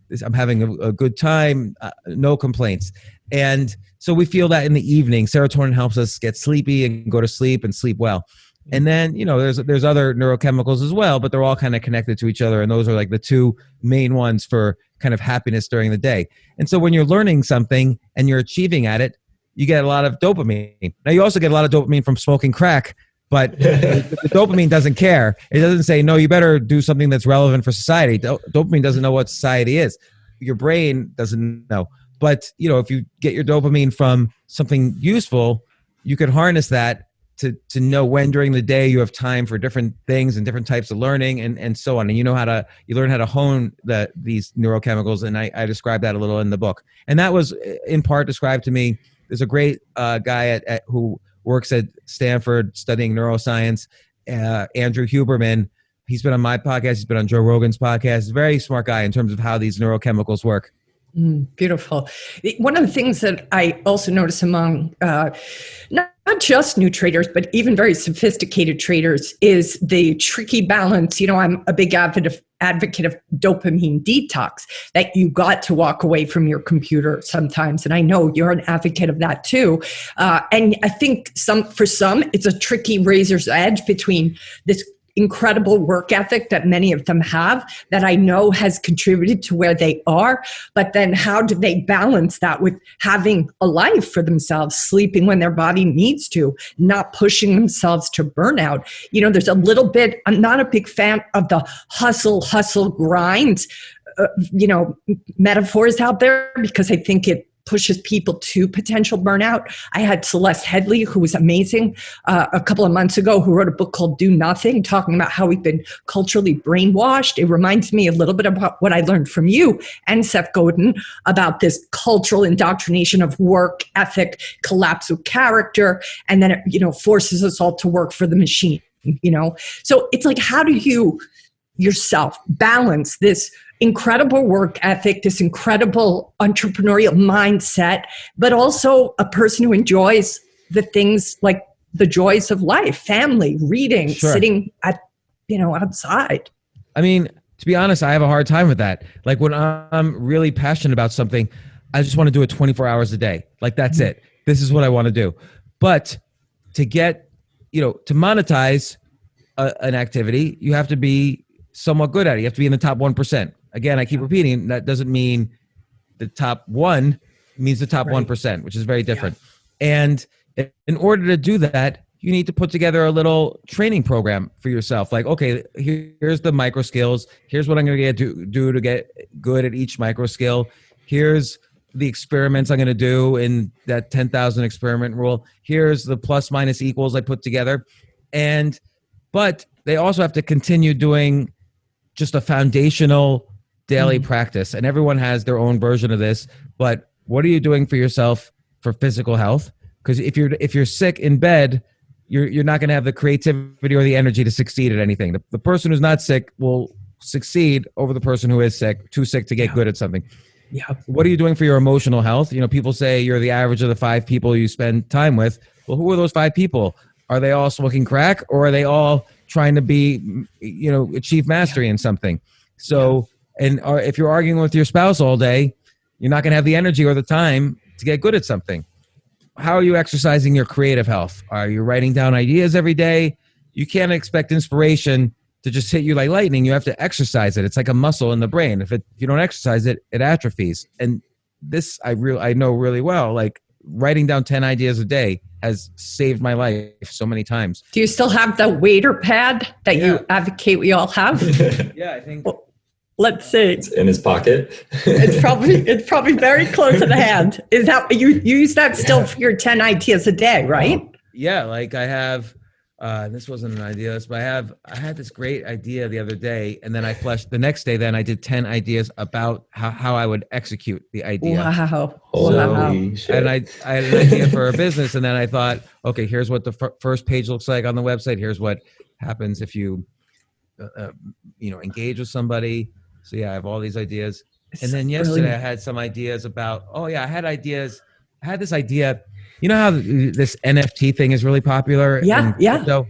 this. I'm having a good time. No complaints. And so we feel that in the evening. Serotonin helps us get sleepy and go to sleep and sleep well. And then, there's other neurochemicals as well, but they're all kind of connected to each other. And those are like the 2 main ones for kind of happiness during the day. And so when you're learning something and you're achieving at it, you get a lot of dopamine. Now, you also get a lot of dopamine from smoking crack, but the dopamine doesn't care. It doesn't say, no, you better do something that's relevant for society. Dopamine doesn't know what society is. Your brain doesn't know. But, if you get your dopamine from something useful, you can harness that to know when during the day you have time for different things and different types of learning and so on. And you learn how to hone these neurochemicals. And I describe that a little in the book. And that was in part described to me. There's a great guy who works at Stanford studying neuroscience, Andrew Huberman. He's been on my podcast. He's been on Joe Rogan's podcast. He's a very smart guy in terms of how these neurochemicals work. Beautiful. One of the things that I also notice among not just new traders, but even very sophisticated traders is the tricky balance. I'm a big advocate of dopamine detox, that you got to walk away from your computer sometimes. And I know you're an advocate of that too. And I think for some, it's a tricky razor's edge between this incredible work ethic that many of them have, that I know has contributed to where they are. But then how do they balance that with having a life for themselves, sleeping when their body needs to, not pushing themselves to burnout? There's a little bit, I'm not a big fan of the hustle grind metaphors out there because I think it pushes people to potential burnout. I had Celeste Headley, who was amazing, a couple of months ago, who wrote a book called Do Nothing, talking about how we've been culturally brainwashed. It reminds me a little bit about what I learned from you and Seth Godin about this cultural indoctrination of work ethic, collapse of character, and then it, forces us all to work for the machine, So it's like, how do you yourself balance this incredible work ethic, this incredible entrepreneurial mindset, but also a person who enjoys the things like the joys of life, family, reading, sitting at, outside? I mean, to be honest, I have a hard time with that. Like when I'm really passionate about something, I just want to do it 24 hours a day. Like that's it. This is what I want to do. But to get, to monetize an activity, you have to be somewhat good at it. You have to be in the top 1%. Again, I keep repeating, that doesn't mean the top 1 means the top 1%, which is very different. Yeah. And in order to do that, you need to put together a little training program for yourself. Like, okay, here's the micro skills. Here's what I'm going to do to get good at each micro skill. Here's the experiments I'm going to do in that 10,000 experiment rule. Here's the plus minus equals I put together. But they also have to continue doing just a foundational daily practice. And everyone has their own version of this. But what are you doing for yourself for physical health? Because if you're sick in bed, you're not going to have the creativity or the energy to succeed at anything. The person who's not sick will succeed over the person who is sick, too sick to get good at something. Yeah. What are you doing for your emotional health? People say you're the average of the 5 people you spend time with. Well, who are those 5 people? Are they all smoking crack, or are they all trying to be, achieve mastery in something? So, if you're arguing with your spouse all day, you're not going to have the energy or the time to get good at something. How are you exercising your creative health? Are you writing down ideas every day? You can't expect inspiration to just hit you like lightning. You have to exercise it. It's like a muscle in the brain. If you don't exercise it, it atrophies. And this I know really well. Like writing down 10 ideas a day has saved my life so many times. Do you still have the waiter pad that you advocate we all have? Yeah, I think. Well, let's see. It's in his pocket. It's probably very close to the hand. Is that you use that still for your 10 ideas a day, right? Yeah, like I have. This wasn't an idea, but I had this great idea the other day, and then I fleshed the next day. Then I did 10 ideas about how I would execute the idea. Wow! Holy shit. And I had an idea for a business, and then I thought, okay, here's what the first page looks like on the website. Here's what happens if you, engage with somebody. So yeah, I have all these ideas. And then yesterday I had some ideas about. I had this idea. You know how this NFT thing is really popular? Yeah. So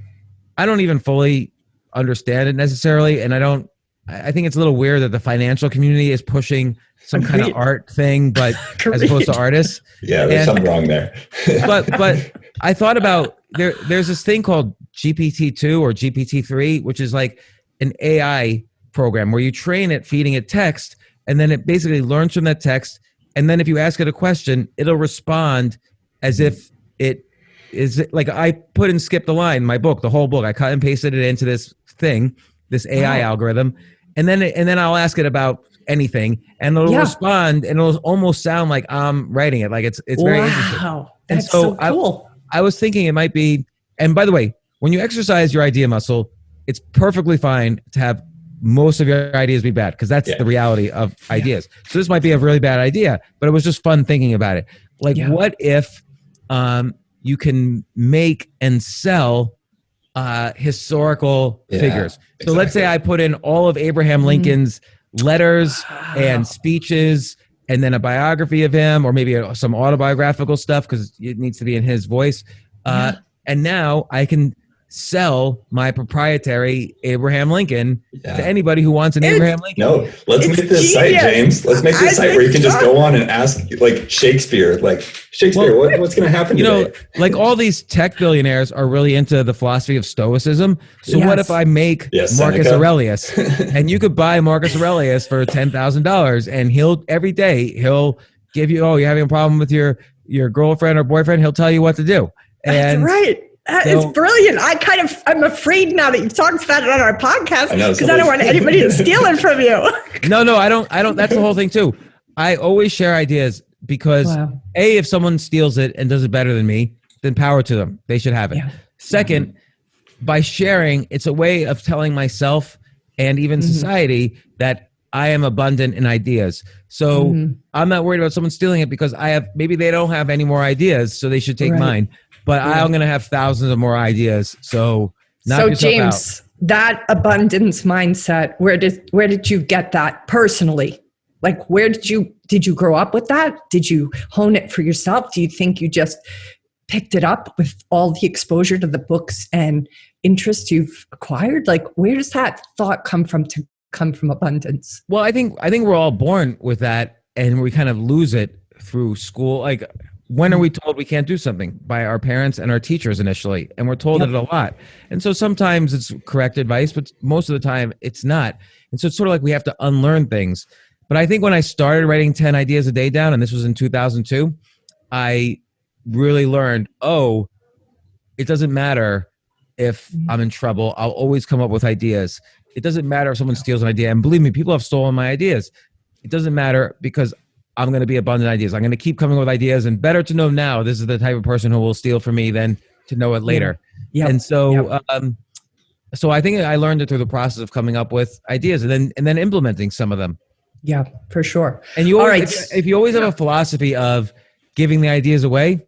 I don't even fully understand it necessarily. And I think it's a little weird that the financial community is pushing some kind of art thing, but as opposed to artists. Yeah, there's something wrong there. but I thought about, there's this thing called GPT-2 or GPT-3, which is like an AI program where you train it, feeding it text, and then it basically learns from that text. And then if you ask it a question, it'll respond as if it is like I put and skipped a line in my book, the whole book. I cut and pasted it into this thing, this AI algorithm, and then I'll ask it about anything, and it'll respond, and it'll almost sound like I'm writing it. Like it's very interesting. Wow, that's so cool. I was thinking it might be. And by the way, when you exercise your idea muscle, it's perfectly fine to have most of your ideas be bad, because that's the reality of ideas. So this might be a really bad idea, but it was just fun thinking about it. Like, what if you can make and sell historical figures? So let's say I put in all of Abraham Lincoln's letters and speeches, and then a biography of him, or maybe some autobiographical stuff, because it needs to be in his voice. And now I can sell my proprietary Abraham Lincoln to anybody who wants an Abraham Lincoln. No, let's make this site, James. Let's make this site where you can just go on and ask, like Shakespeare, what's going to happen today? Like all these tech billionaires are really into the philosophy of stoicism. So what if I make Marcus Aurelius, and you could buy Marcus Aurelius for $10,000, and every day he'll give you, you're having a problem with your girlfriend or boyfriend, he'll tell you what to do. That's right. It's brilliant. I'm afraid now that you've talked about it on our podcast because I don't want anybody to steal it from you. No, I don't. That's the whole thing too. I always share ideas because if someone steals it and does it better than me, then power to them. They should have it. Yeah. Second, by sharing, it's a way of telling myself and even society that I am abundant in ideas. So I'm not worried about someone stealing it because maybe they don't have any more ideas, so they should take mine. But I'm going to have thousands of more ideas. So James, that abundance mindset, where did you get that personally? Like, where did you grow up with that? Did you hone it for yourself? Do you think you just picked it up with all the exposure to the books and interests you've acquired? Like, where does that thought come from to come from abundance? Well, I think we're all born with that, and we kind of lose it through school. Like, when are we told we can't do something? By our parents and our teachers initially, and we're told it a lot. And so sometimes it's correct advice, but most of the time it's not. And so it's sort of like we have to unlearn things. But I think when I started writing 10 ideas a day down, and this was in 2002, I really learned, it doesn't matter if I'm in trouble. I'll always come up with ideas. It doesn't matter if someone steals an idea. And believe me, people have stolen my ideas. It doesn't matter because I'm going to be abundant ideas. I'm going to keep coming with ideas, and better to know now this is the type of person who will steal from me than to know it later. Yeah. And so, so I think I learned it through the process of coming up with ideas and then implementing some of them. Yeah, for sure. And you always, if you always have a philosophy of giving the ideas away,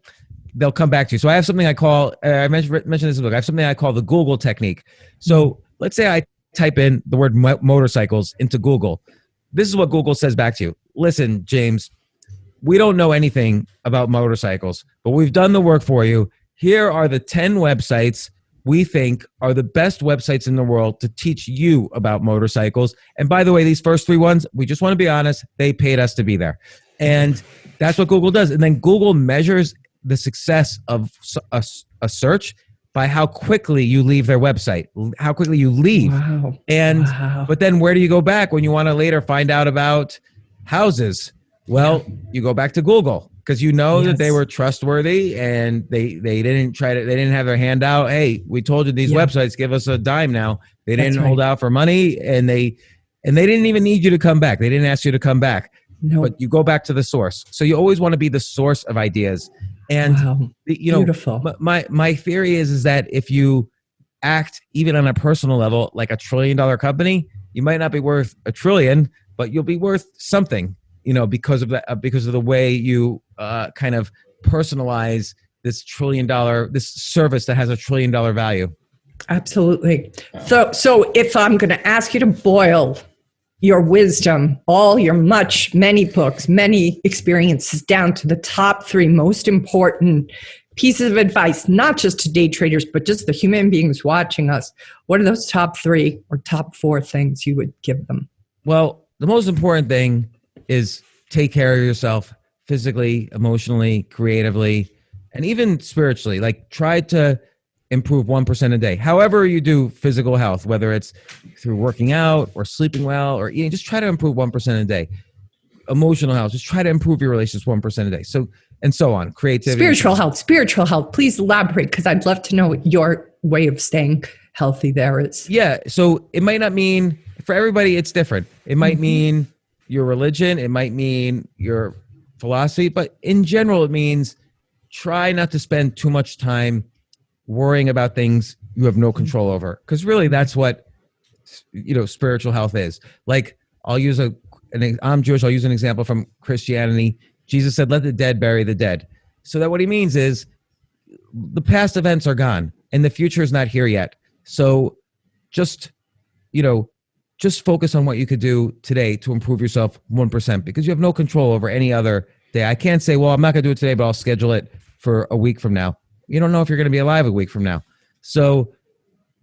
they'll come back to you. So I have something I call, I mentioned this in the book, I have something I call the Google technique. So let's say I type in the word motorcycles into Google. This is what Google says back to you. Listen, James, we don't know anything about motorcycles, but we've done the work for you. Here are the 10 websites we think are the best websites in the world to teach you about motorcycles. And by the way, these first 3 ones, we just want to be honest, they paid us to be there. And that's what Google does. And then Google measures the success of a search by how quickly you leave their website, how quickly you leave. Wow. And but then where do you go back when you want to later find out about houses? Well, you go back to Google because you know that they were trustworthy and they didn't have their hand out. Hey, we told you these websites, give us a dime now. They didn't hold out for money, and they didn't even need you to come back. They didn't ask you to come back. No. But you go back to the source. So you always want to be the source of ideas. And beautiful. My theory is that if you act even on a personal level like $1 trillion company, you might not be worth $1 trillion, but you'll be worth something, because of that, because of the way you kind of personalize this $1 trillion, this service that has $1 trillion value. Absolutely. So if I'm going to ask you to boil your wisdom, all your many books, many experiences down to the top 3 most important pieces of advice, not just to day traders, but just the human beings watching us, what are those top 3 or top 4 things you would give them? Well, the most important thing is take care of yourself physically, emotionally, creatively, and even spiritually. Like, try to improve 1% a day. However you do physical health, whether it's through working out or sleeping well or eating, just try to improve 1% a day. Emotional health, just try to improve your relationships 1% a day. So, and so on. Creativity. Spiritual health. Please elaborate, because I'd love to know what your way of staying healthy there is. Yeah. So it might not mean, for everybody, it's different. It might mean your religion. It might mean your philosophy. But in general, it means try not to spend too much time worrying about things you have no control over. Because really, that's what, spiritual health is. Like, I'm Jewish. I'll use an example from Christianity. Jesus said, let the dead bury the dead. So that what he means is the past events are gone and the future is not here yet. So just focus on what you could do today to improve yourself 1%, because you have no control over any other day. I can't say, well, I'm not going to do it today, but I'll schedule it for a week from now. You don't know if you're going to be alive a week from now. So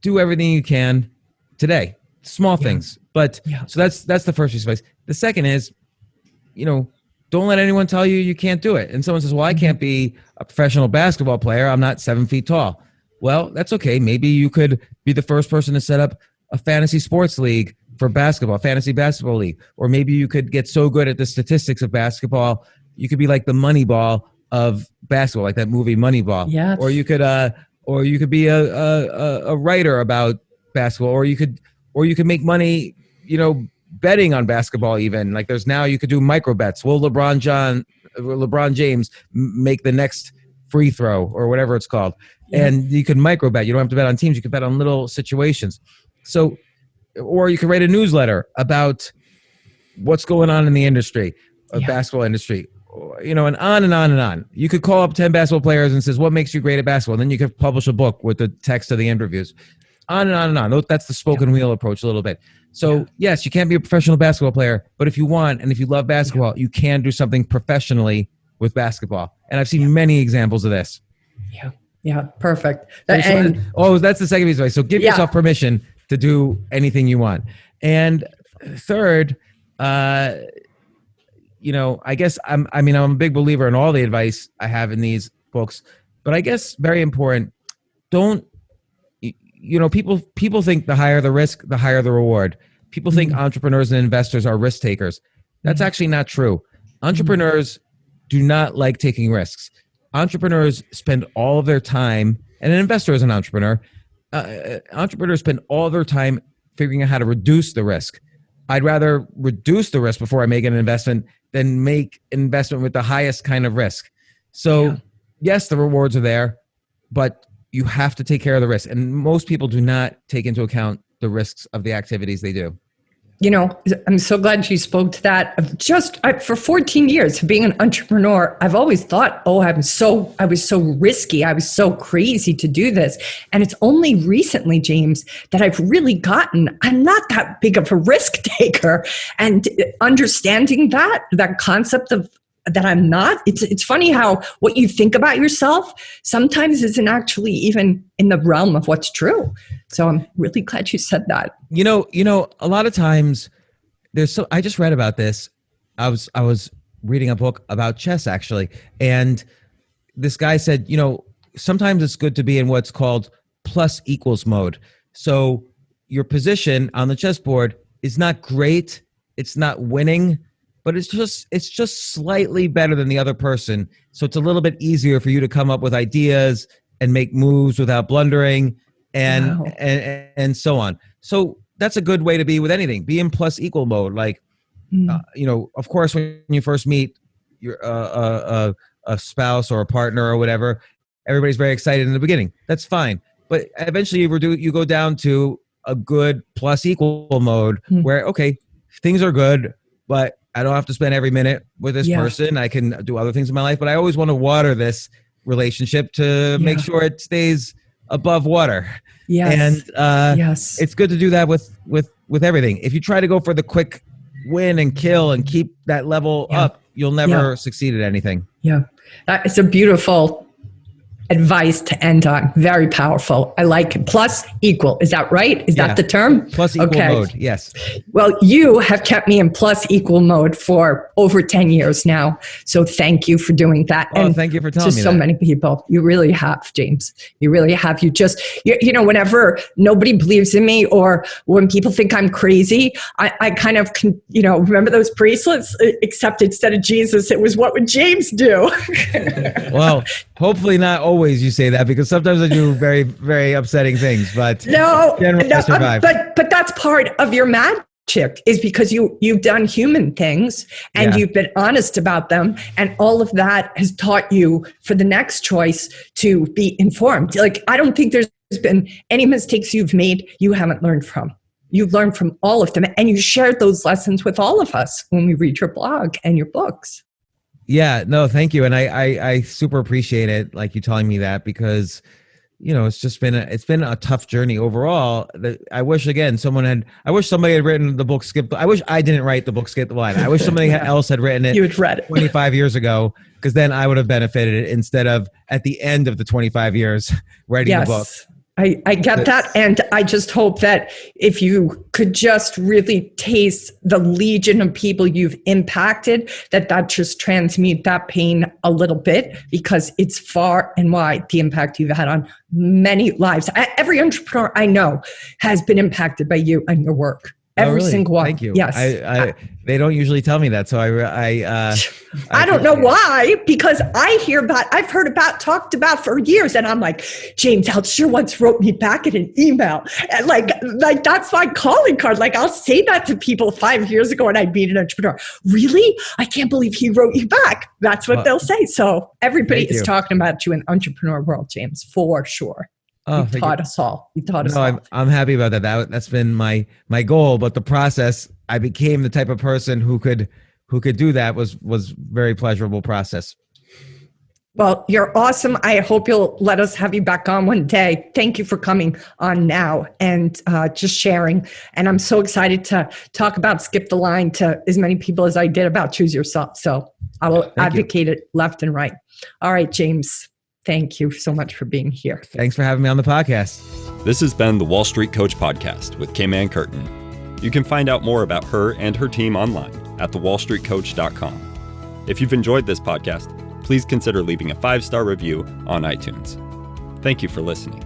do everything you can today, small things. But so that's the first piece of advice. The second is, don't let anyone tell you you can't do it. And someone says, well, I can't be a professional basketball player. I'm not 7 feet tall. Well, that's okay. Maybe you could be the first person to set up a fantasy sports league for basketball, fantasy basketball league. Or maybe you could get so good at the statistics of basketball, you could be like the Moneyball of basketball, like that movie Moneyball. Yes. Or you could or you could be a writer about basketball, or you could make money, betting on basketball. Even like there's now you could do micro bets. Will LeBron James make the next free throw or whatever it's called? Yeah. And you could micro bet. You don't have to bet on teams. You could bet on little situations. So, or you could write a newsletter about what's going on in the industry, basketball industry, and on and on and on. You could call up 10 basketball players and says, what makes you great at basketball? And then you could publish a book with the text of the interviews. On and on and on. That's the spoken wheel approach a little bit. So yes, you can't be a professional basketball player, but if you want, and if you love basketball, you can do something professionally with basketball. And I've seen many examples of this. Yeah, perfect. That's the second piece of advice. So give yourself permission to do anything you want. And third, I guess I'm a big believer in all the advice I have in these books, but I guess very important, people think the higher the risk, the higher the reward. People think entrepreneurs and investors are risk takers. That's actually not true. Entrepreneurs do not like taking risks. Entrepreneurs spend all of their time, and an investor is an entrepreneur. Entrepreneurs spend all of their time figuring out how to reduce the risk. I'd rather reduce the risk before I make an investment than make an investment with the highest kind of risk. So yes, the rewards are there, but you have to take care of the risk. And most people do not take into account the risks of the activities they do. I'm so glad you spoke to that. For 14 years of being an entrepreneur, I've always thought, I was so risky. I was so crazy to do this. And it's only recently, James, that I've really I'm not that big of a risk taker. And understanding that concept of that I'm not, it's funny how what you think about yourself sometimes isn't actually even in the realm of what's true. So I'm really glad you said that. A lot of times I just read about this. I was reading a book about chess actually. And this guy said, sometimes it's good to be in what's called plus equals mode. So your position on the chessboard is not great. It's not winning, but it's just slightly better than the other person. So it's a little bit easier for you to come up with ideas and make moves without blundering and so on. So that's a good way to be with anything. Be in plus equal mode. Like, of course, when you first meet your a spouse or a partner or whatever, everybody's very excited in the beginning. That's fine. But eventually you go down to a good plus equal mode where, okay, things are good, but I don't have to spend every minute with this person. I can do other things in my life, but I always want to water this relationship to make sure it stays above water. Yes. And it's good to do that with everything. If you try to go for the quick win and kill and keep that level up, you'll never succeed at anything. Yeah. It's a beautiful advice to end on. Very powerful. I like it. Plus equal. Is that right? Is that the term? Plus equal mode. Yes. Well, you have kept me in plus equal mode for over 10 years now. So thank you for doing that. And thank you for telling me that. To so many people. You really have, James. You really have. Whenever nobody believes in me or when people think I'm crazy, I kind of, remember those bracelets? Except instead of Jesus, it was what would James do? Well, hopefully not always you say that, because sometimes I do very, very upsetting things, but I survive. But that's part of your magic, is because you've done human things and you've been honest about them, and all of that has taught you for the next choice to be informed. Like, I don't think there's been any mistakes you've made you haven't learned from. You've learned from all of them, and you shared those lessons with all of us when we read your blog and your books. Yeah, no, thank you. And I super appreciate it, like you telling me that, because, it's been a tough journey overall. I wish somebody had written the book I wish I didn't write the book Skip the Line. I wish somebody else had written it. You had read it 25 years ago, because then I would have benefited instead of at the end of the 25 years writing the book. I get that. And I just hope that if you could just really taste the legion of people you've impacted, that just transmute that pain a little bit, because it's far and wide the impact you've had on many lives. Every entrepreneur I know has been impacted by you and your work. Every really? single one. Thank you. Yes. They don't usually tell me that, so I don't know why, because I've talked about for years, and I'm like, James Altucher once wrote me back in an email, and like that's my calling card. Like I'll say that to people 5 years ago, and I meet an entrepreneur. Really? I can't believe he wrote you back. That's what they'll say. So everybody is talking about you in entrepreneur world, James, for sure. You taught us all. I'm happy about that. That's been my goal, but the process, I became the type of person who could do that was very pleasurable process. Well, you're awesome. I hope you'll let us have you back on one day. Thank you for coming on now and just sharing. And I'm so excited to talk about Skip the Line to as many people as I did about Choose Yourself. So I will advocate it left and right. All right, James. Thank you so much for being here. Thanks for having me on the podcast. This has been the Wall Street Coach Podcast with Ann Curtin. You can find out more about her and her team online at thewallstreetcoach.com. If you've enjoyed this podcast, please consider leaving a 5-star review on iTunes. Thank you for listening.